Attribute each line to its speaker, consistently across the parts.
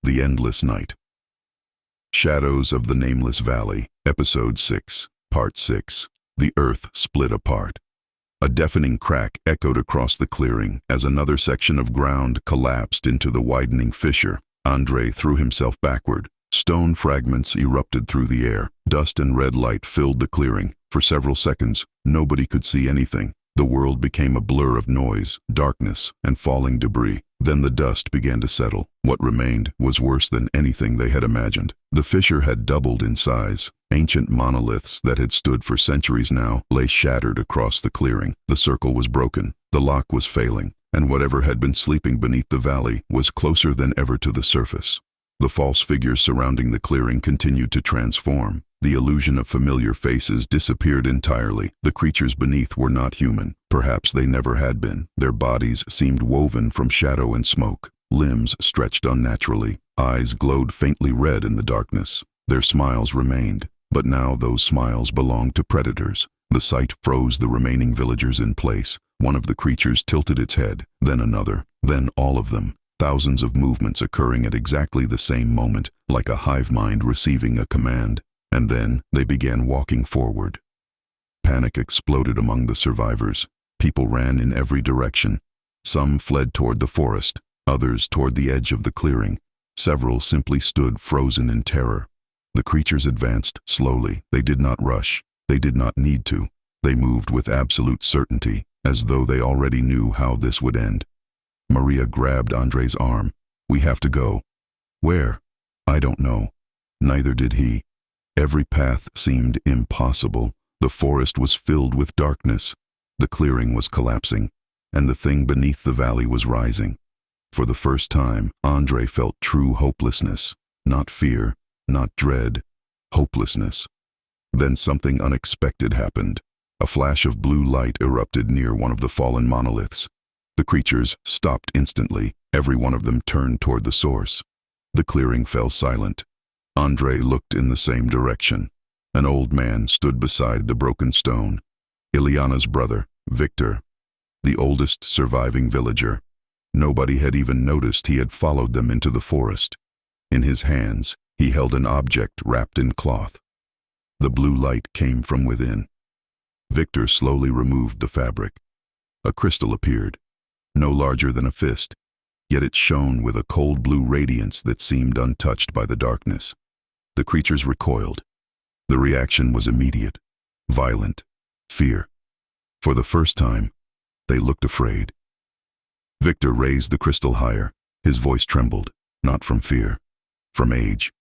Speaker 1: The Endless Night. Shadows of the Nameless Valley, Episode 6, Part 6. The Earth Split Apart. A deafening crack echoed across the clearing as another section of ground collapsed into the widening fissure. Andre threw himself backward. Stone fragments erupted through the air. Dust and red light filled the clearing. For several seconds, nobody could see anything. The world became a blur of noise, darkness, and falling debris. Then the dust began to settle. What remained was worse than anything they had imagined. The fissure had doubled in size. Ancient monoliths that had stood for centuries now lay shattered across the clearing. The circle was broken. The lock was failing, and whatever had been sleeping beneath the valley was closer than ever to the surface. The false figures surrounding the clearing continued to transform. The illusion of familiar faces disappeared entirely. The creatures beneath were not human. Perhaps they never had been. Their bodies seemed woven from shadow and smoke. Limbs stretched unnaturally. Eyes glowed faintly red in the darkness. Their smiles remained, but now those smiles belonged to predators. The sight froze the remaining villagers in place. One of the creatures tilted its head, then another, then all of them. Thousands of movements occurring at exactly the same moment, like a hive mind receiving a command. And then they began walking forward. Panic exploded among the survivors. People ran in every direction. Some fled toward the forest, others toward the edge of the clearing. Several simply stood frozen in terror. The creatures advanced slowly. They did not rush. They did not need to. They moved with absolute certainty, as though they already knew how this would end. Maria grabbed Andre's arm. "We have to go." "Where?" "I don't know." Neither did he. Every path seemed impossible. The forest was filled with darkness. The clearing was collapsing, and the thing beneath the valley was rising. For the first time, Andre felt true hopelessness. Not fear, not dread, hopelessness. Then something unexpected happened. A flash of blue light erupted near one of the fallen monoliths. The creatures stopped instantly. Every one of them turned toward the source. The clearing fell silent. Andre looked in the same direction. An old man stood beside the broken stone. Ileana's brother, Victor, the oldest surviving villager. Nobody had even noticed he had followed them into the forest. In his hands, he held an object wrapped in cloth. The blue light came from within. Victor slowly removed the fabric. A crystal appeared, no larger than a fist, yet it shone with a cold blue radiance that seemed untouched by the darkness. The creatures recoiled. The reaction was immediate, violent, fear. For the first time, they looked afraid. Victor raised the crystal higher. His voice trembled, not from fear, from age.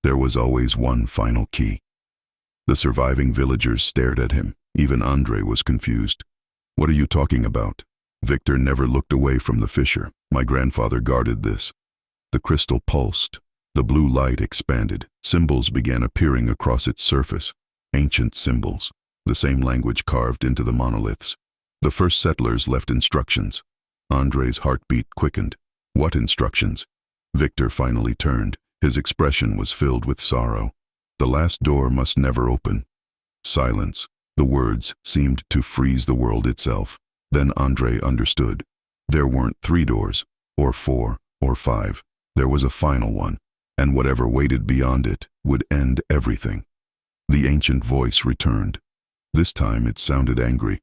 Speaker 1: There was always one final key. The surviving villagers stared at him. Even Andre was confused. "What are you talking about?" Victor never looked away from the fissure. "My grandfather guarded this." The crystal pulsed. The blue light expanded. Symbols began appearing across its surface. Ancient symbols, the same language carved into the monoliths. The first settlers left instructions. Andre's heartbeat quickened. What instructions? Victor finally turned. His expression was filled with sorrow. "The last door must never open." Silence. The words seemed to freeze the world itself. Then Andre understood. There weren't 3 doors, or 4, or 5. There was a final one. And whatever waited beyond it would end everything. The ancient voice returned. This time it sounded angry.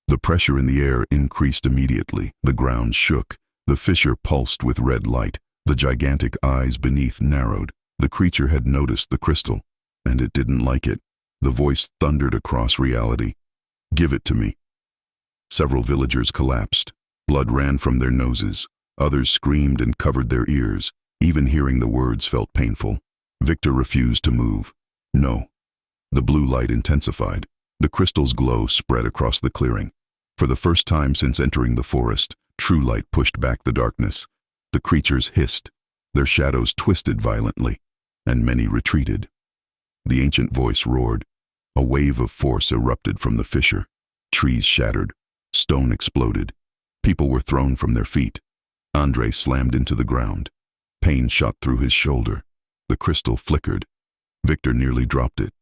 Speaker 1: The pressure in the air increased immediately. The ground shook. The fissure pulsed with red light. The gigantic eyes beneath narrowed. The creature had noticed the crystal, and it didn't like it. The voice thundered across reality. "Give it to me." Several villagers collapsed. Blood ran from their noses. Others screamed and covered their ears. Even hearing the words felt painful. Victor refused to move. "No." The blue light intensified. The crystal's glow spread across the clearing. For the first time since entering the forest, true light pushed back the darkness. The creatures hissed. Their shadows twisted violently, and many retreated. The ancient voice roared. A wave of force erupted from the fissure. Trees shattered. Stone exploded. People were thrown from their feet. Andre slammed into the ground. Pain shot through his shoulder. The crystal flickered. Victor nearly dropped it.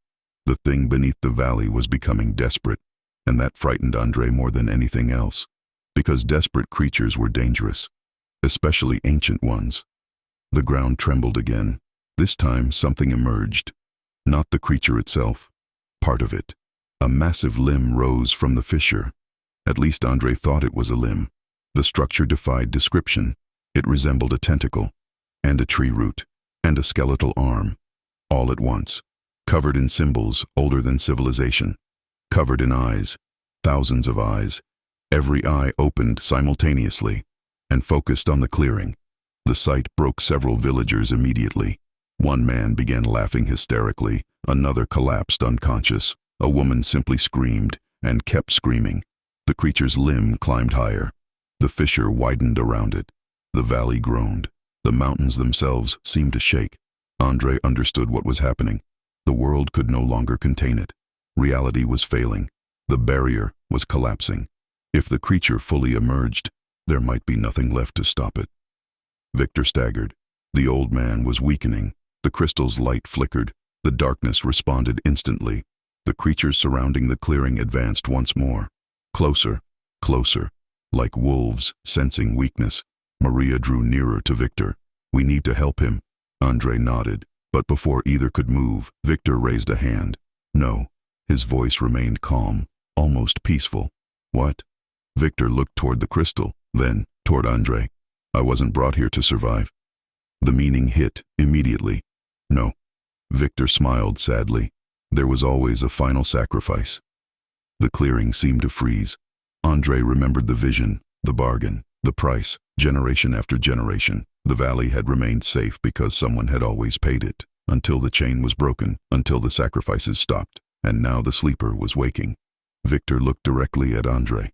Speaker 1: The thing beneath the valley was becoming desperate, and that frightened Andre more than anything else, because desperate creatures were dangerous, especially ancient ones. The ground trembled again. This time something emerged. Not the creature itself. Part of it. A massive limb rose from the fissure. At least Andre thought it was a limb. The structure defied description. It resembled a tentacle, and a tree root, and a skeletal arm. All at once. Covered in symbols older than civilization. Covered in eyes. Thousands of eyes. Every eye opened simultaneously, and focused on the clearing. The sight broke several villagers immediately. One man began laughing hysterically. Another collapsed unconscious. A woman simply screamed, and kept screaming. The creature's limb climbed higher. The fissure widened around it. The valley groaned. The mountains themselves seemed to shake. Andre understood what was happening. The world could no longer contain it. Reality was failing. The barrier was collapsing. If the creature fully emerged, there might be nothing left to stop it. Victor staggered. The old man was weakening. The crystal's light flickered. The darkness responded instantly. The creatures surrounding the clearing advanced once more. Closer, closer. Like wolves, sensing weakness, Maria drew nearer to Victor. "We need to help him." Andre nodded, but before either could move, Victor raised a hand. "No." His voice remained calm, almost peaceful. "What?" Victor looked toward the crystal, then toward Andre. "I wasn't brought here to survive." The meaning hit immediately. "No." Victor smiled sadly. There was always a final sacrifice. The clearing seemed to freeze. Andre remembered the vision, the bargain, the price, generation after generation. The valley had remained safe because someone had always paid it, until the chain was broken, until the sacrifices stopped, and now the sleeper was waking. Victor looked directly at Andre.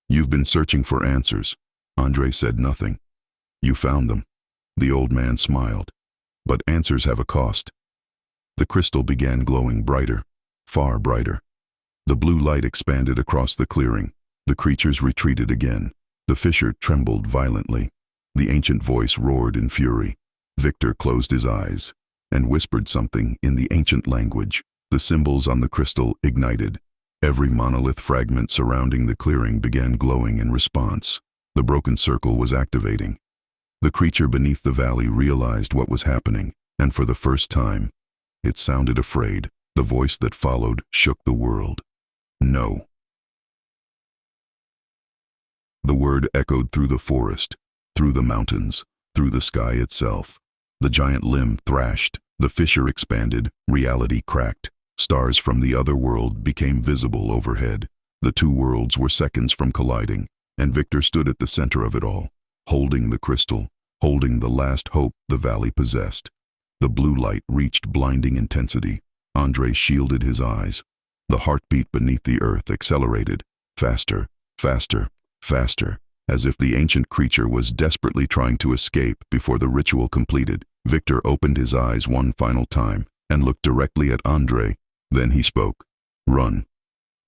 Speaker 1: "You've been searching for answers." Andre said nothing. "You found them." The old man smiled. "But answers have a cost." The crystal began glowing brighter, far brighter. The blue light expanded across the clearing. The creatures retreated again. The fissure trembled violently. The ancient voice roared in fury. Victor closed his eyes and whispered something in the ancient language. The symbols on the crystal ignited. Every monolith fragment surrounding the clearing began glowing in response. The broken circle was activating. The creature beneath the valley realized what was happening, and for the first time, it sounded afraid. The voice that followed shook the world. "No." The word echoed through the forest, through the mountains, through the sky itself. The giant limb thrashed, the fissure expanded, reality cracked. Stars from the other world became visible overhead. The two worlds were seconds from colliding, and Victor stood at the center of it all, holding the crystal, holding the last hope the valley possessed. The blue light reached blinding intensity. Andre shielded his eyes. The heartbeat beneath the earth accelerated, faster, faster, faster, as if the ancient creature was desperately trying to escape before the ritual completed. Victor opened his eyes one final time and looked directly at Andre. Then he spoke. "Run."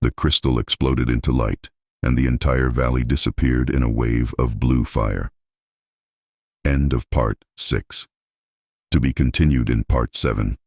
Speaker 1: The crystal exploded into light, and the entire valley disappeared in a wave of blue fire. End of Part 6. To be continued in Part 7.